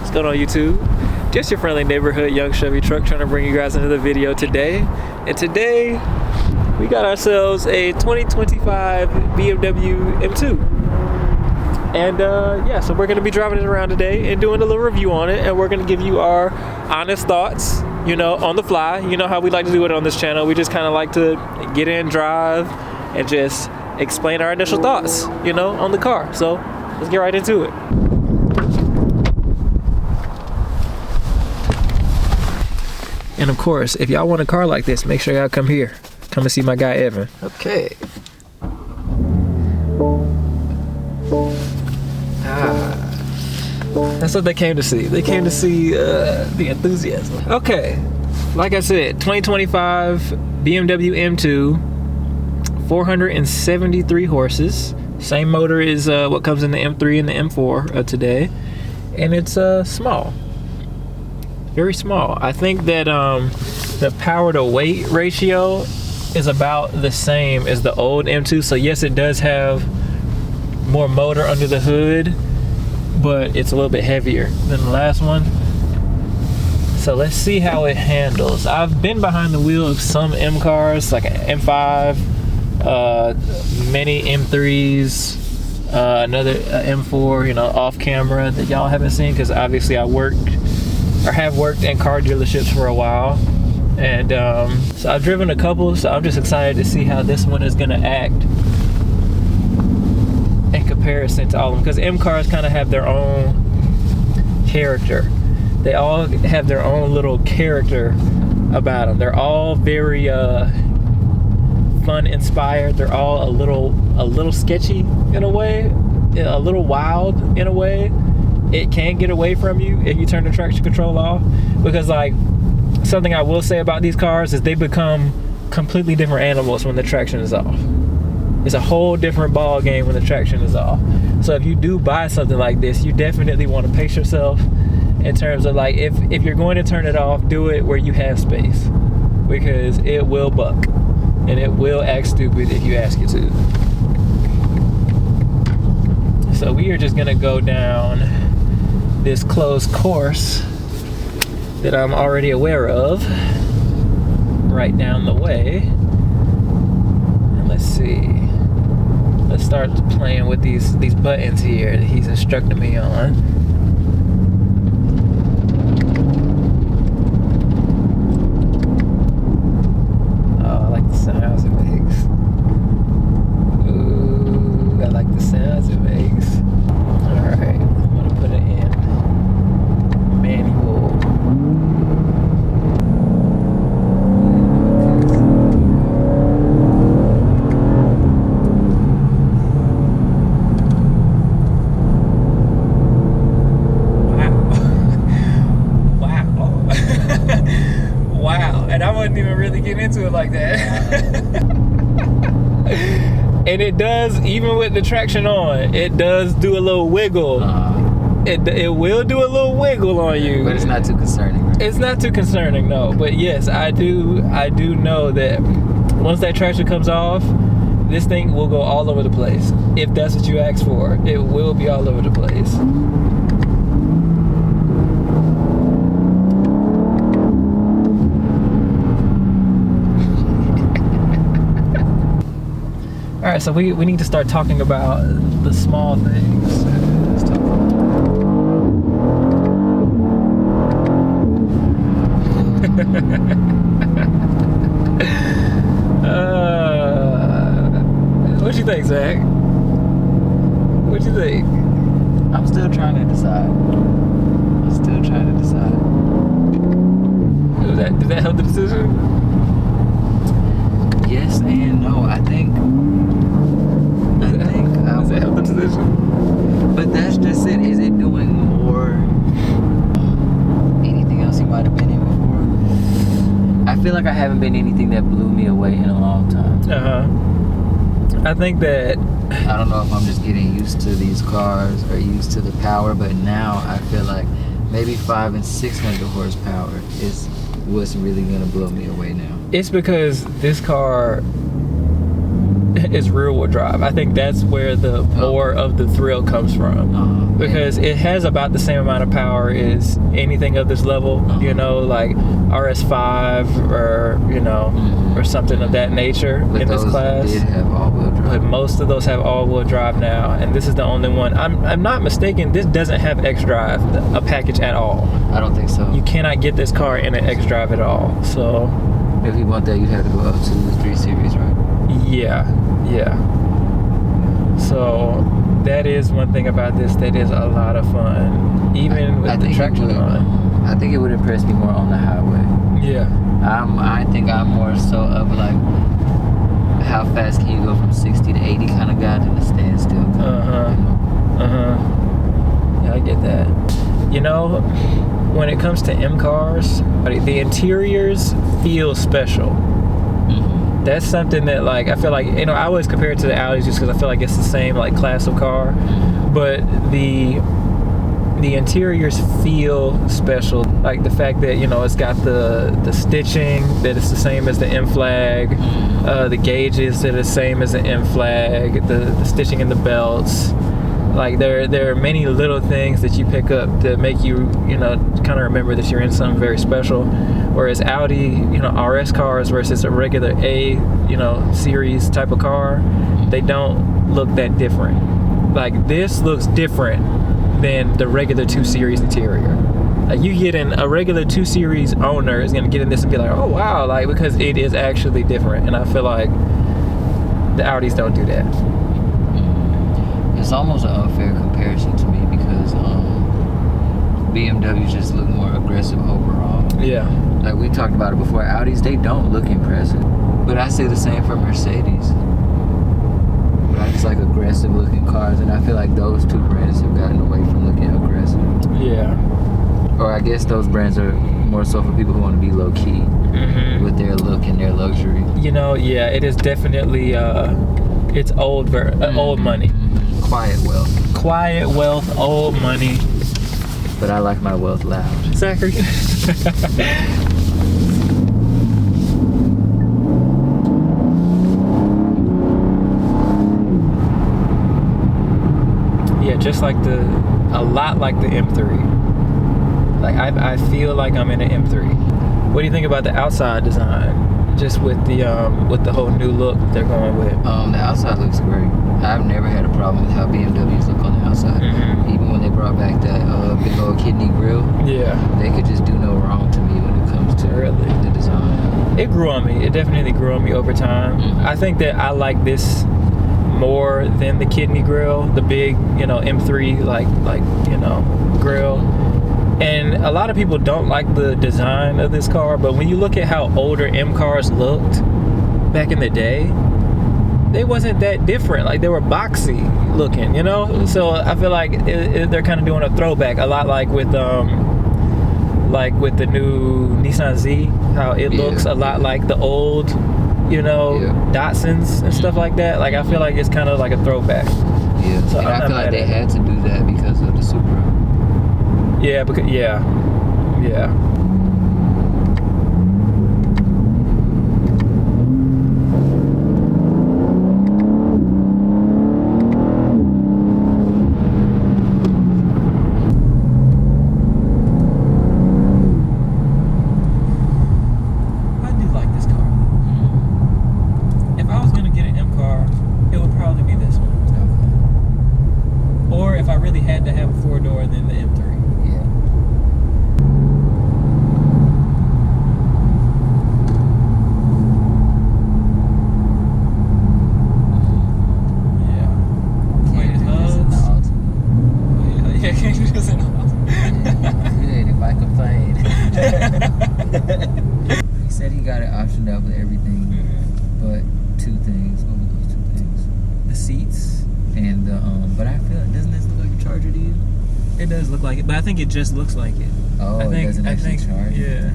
What's going on YouTube? Just your friendly neighborhood young Chevy truck trying to bring you guys another video today. And today we got ourselves a 2025 BMW M2. And yeah, so we're going to be driving it around today and doing a little review on it, and we're going to give you our honest thoughts, you know, on the fly. You know how we like to do it on this channel. We just kind of like to get in, drive, and just explain our initial thoughts, you know, on the car. So let's get right into it. And of course, if y'all want a car like this, make sure y'all come here. Come and see my guy Evan. Okay. That's what they came to see. They came to see the enthusiasm. Okay, like I said, 2025 BMW M2, 473 horses. Same motor as what comes in the M3 and the M4 today. And it's small. Very small. I think that the power to weight ratio is about the same as the old M2. So yes, it does have more motor under the hood, but it's a little bit heavier than the last one. So let's see how it handles. I've been behind the wheel of some M cars, like an M5, many M3s, another M4, you know, off camera that y'all haven't seen, because obviously I have worked in car dealerships for a while. And so I've driven a couple, so I'm just excited to see how this one is gonna act in comparison to all of them, because M cars kind of have their own character. They all have their own little character about them. They're all very fun inspired. They're all a little sketchy in a way, a little wild in a way. It can get away from you if you turn the traction control off, because like something I will say about these cars is they become completely different animals when the traction is off. It's a whole different ball game when the traction is off. So if you do buy something like this, you definitely want to pace yourself in terms of like, if you're going to turn it off, do it where you have space, because it will buck and it will act stupid if you ask it to. So we are just gonna go down this closed course that I'm already aware of right down the way. And let's see. Let's start playing with these buttons here that he's instructing me on. Oh, I like the sounds it makes. Ooh, I like the sounds it makes. Alright, I'm gonna put it in manual. Into it like that. And it does, even with the traction on, it does do a little wiggle. It will do a little wiggle on you, but it's not too concerning, right? It's not too concerning, no. But yes, I do know that once that traction comes off, this thing will go all over the place. If that's what you ask for, it will be all over the place. All right, so we need to start talking about the small things. Let's talk what you think, Zach? What you think? I'm still trying to decide. Did that help the decision? Yes and no. I think does that help the decision? But that's just it. Is it doing more anything else you might have been in before? I feel like I haven't been anything that blew me away in a long time. I think that I don't know if I'm just getting used to these cars or used to the power, but now I feel like maybe 500 and 600 horsepower is what's really gonna blow me away now. It's because this car is rear-wheel drive. I think that's where the more of the thrill comes from, because it has about the same amount of power as anything of this level. You know, like RS5 or or something of that nature in this class. Did have all-wheel drive. But most of those have all-wheel drive now, and this is the only one. I'm not mistaken. This doesn't have xDrive, a package at all. I don't think so. You cannot get this car in an xDrive at all. So if you want that, you'd have to go up to the 3 Series, right? yeah. So that is one thing about this that is a lot of fun, even with the traction on. I think it would impress me more on the highway. Yeah. I think I'm more so of like, how fast can you go from 60 to 80 kind of guy than a standstill kind of, Yeah, I get that. You know, when it comes to M cars, the interiors feel special. That's something that, like, I feel like, I always compare it to the Audis just because I feel like it's the same, like, class of car. But the interiors feel special. Like the fact that, it's got the stitching, that it's the same as the M flag, the gauges that are the same as the M flag, the stitching in the belts. Like there are many little things that you pick up that make you, kind of remember that you're in something very special. Whereas Audi, RS cars versus a regular A, series type of car, they don't look that different. Like this looks different than the regular 2 Series interior. Like you get in, a regular 2 Series owner is gonna get in this and be like, oh wow, like, because it is actually different. And I feel like the Audis don't do that. It's almost an unfair comparison to me because BMWs just look more aggressive overall. Yeah. Like we talked about it before, Audis, they don't look impressive. But I say the same for Mercedes. But I just like aggressive looking cars, and I feel like those two brands have gotten away from looking aggressive. Yeah. Or I guess those brands are more so for people who want to be low key with their look and their luxury. Yeah, it is definitely it's old money. Quiet wealth. Quiet wealth, old money. But I like my wealth loud. Zachary. Yeah, just like a lot like the M3. Like I feel like I'm in an M3. What do you think about the outside design? Just with the whole new look they're going with. The outside looks great. I've never had a problem with how BMWs look on the outside. Even when they brought back that big old kidney grille, they could just do no wrong to me when it comes to the design. It grew on me. It definitely grew on me over time. I think that I like this more than the kidney grille, the big, M3 like grille. And a lot of people don't like the design of this car, but when you look at how older M cars looked back in the day, they wasn't that different. Like they were boxy looking, So I feel like they're kind of doing a throwback, a lot like with the new Nissan Z, how it looks a lot like the old, Datsuns and stuff like that. Like I feel like it's kind of like a throwback. Yeah, so I feel like they had to do that because of the Supra. Yeah, because yeah. I do like this car. If I was gonna get an M car, it would probably be this one. Or if I really had to have a 4-door, then the M3. He said he got it optioned out with everything, but 2 things. What were those 2 things? The seats and the but I feel like, doesn't this look like a Charger to you? It does look like it, but I think it just looks like it. Oh, it doesn't actually charge. Yeah.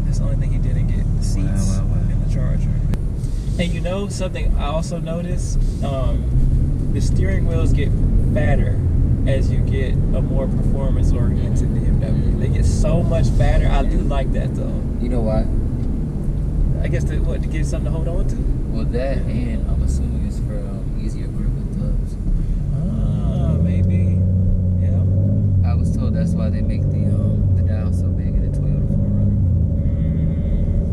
That's the only thing he didn't get. The seats and the Charger. And something I also noticed, the steering wheels get fatter as you get a more performance-oriented BMW. They get so much fatter. I do like that though. You know why? I guess to give you something to hold on to. Well, that and I'm assuming it's for easier grip with gloves. Maybe. Yeah. I was told that's why they make the dial so big in the Toyota 4Runner.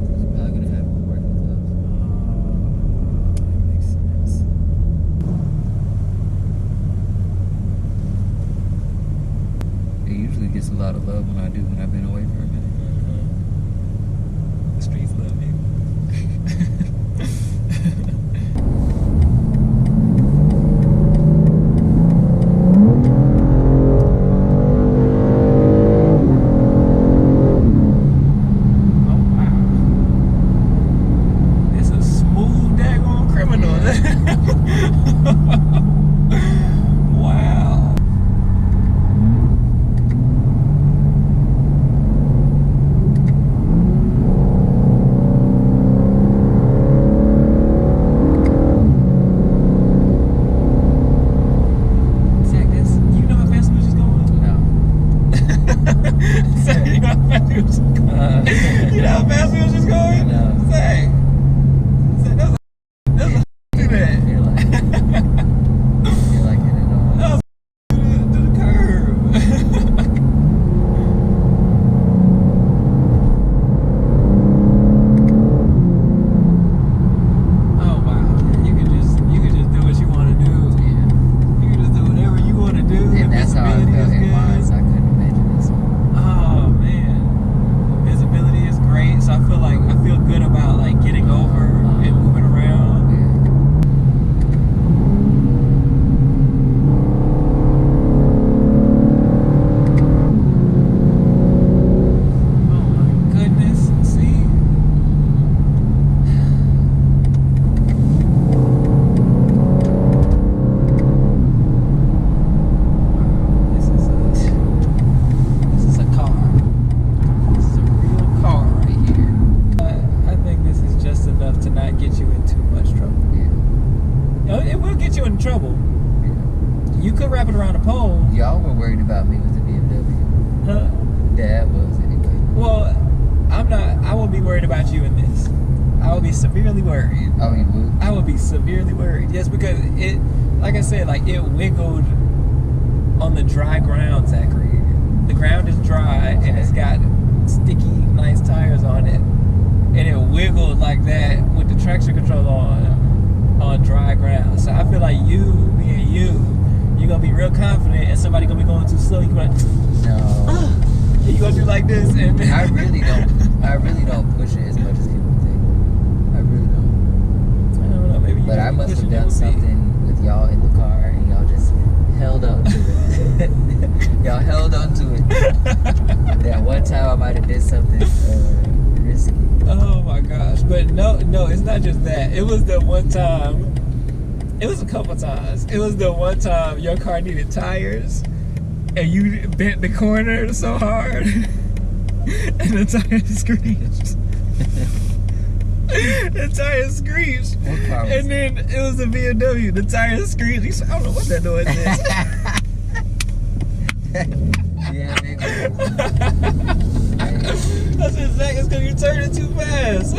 Because you're probably gonna have more working gloves. That makes sense. It usually gets a lot of love when I do when I've been away for a minute. The streets love me. You know how fast we was just going? No. Say, that's a do that. Feel like it at all. That was to the curb. Oh wow. You can just do what you want to do. Yeah. You can just do whatever you want to do. And that's how I felt in mine, so I couldn't imagine this one. Oh man. Visibility is great, so I feel good about like getting over and moving around. Oh my goodness, see? This is a car. This is a real car right here. I think this is just enough to not get you in too much trouble. Yeah. You know, it will get you in trouble. Yeah. You could wrap it around a pole. Y'all were worried about me with the BMW. Huh? Dad was anyway. Well, I'm not. I will be worried about you in this. I will be severely worried. Oh, you would? I will be severely worried. Yes, because it, like I said, like it wiggled on the dry ground, Zachary. The ground is dry and it's got sticky, nice tires on it, and it wiggled like that with the traction control on dry ground. So I feel like you, being you're gonna be real confident, and somebody gonna be going too slow. You gonna be like, No. you gonna do like this, and I really don't push it as much as people think. I really don't. I don't know, maybe. But I must have pushing done it would be- something with y'all in the car and y'all just held on to it. Y'all held on to it. That one time I might have did something risky. Oh my gosh. But no, it's not just that. It was the one time. It was a couple times. It was the one time your car needed tires and you bent the corner so hard and the tire screeched. The tire screeched. What car was And then it was a BMW. The tire screeched. He said, I don't know what that noise is. Yeah, nigga. I said, Zach, it's because you turned it too fast.